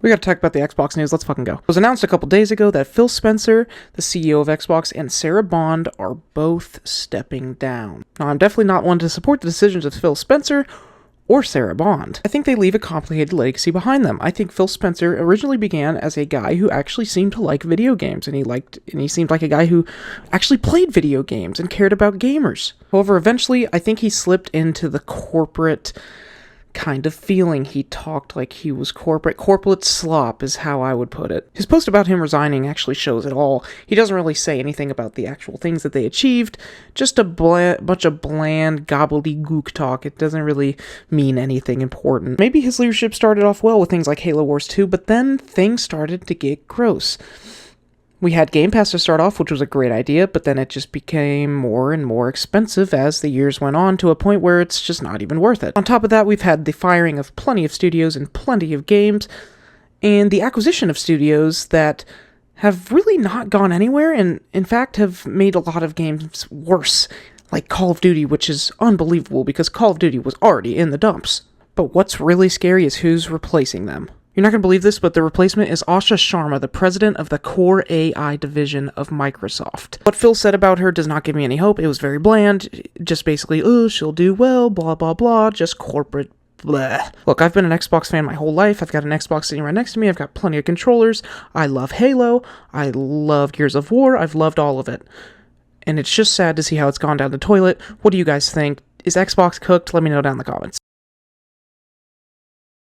We gotta talk about the Xbox news, let's fucking go. It was announced a couple days ago that Phil Spencer, the CEO of Xbox, and Sarah Bond are both stepping down. Now, I'm definitely not one to support the decisions of Phil Spencer or Sarah Bond. I think they leave a complicated legacy behind them. I think Phil Spencer originally began as a guy who actually seemed to like video games, and he seemed like a guy who actually played video games and cared about gamers. However, eventually, I think he slipped into the corporate kind of feeling. He talked like he was corporate slop is how I would put it. His post about him resigning actually shows it all. He doesn't really say anything about the actual things that they achieved, just a bunch of bland gobbledygook talk. It doesn't really mean anything important. Maybe his leadership started off well with things like Halo Wars 2, but then things started to get gross. We had Game Pass to start off, which was a great idea, but then it just became more and more expensive as the years went on, to a point where it's just not even worth it. On top of that, we've had the firing of plenty of studios and plenty of games, and the acquisition of studios that have really not gone anywhere, and in fact have made a lot of games worse, like Call of Duty, which is unbelievable because Call of Duty was already in the dumps. But what's really scary is who's replacing them. You're not going to believe this, but the replacement is Asha Sharma, the president of the Core AI division of Microsoft. What Phil said about her does not give me any hope. It was very bland. Just basically, oh, she'll do well, blah, blah, blah, just corporate blah. Look, I've been an Xbox fan my whole life. I've got an Xbox sitting right next to me. I've got plenty of controllers. I love Halo. I love Gears of War. I've loved all of it. And it's just sad to see how it's gone down the toilet. What do you guys think? Is Xbox cooked? Let me know down in the comments.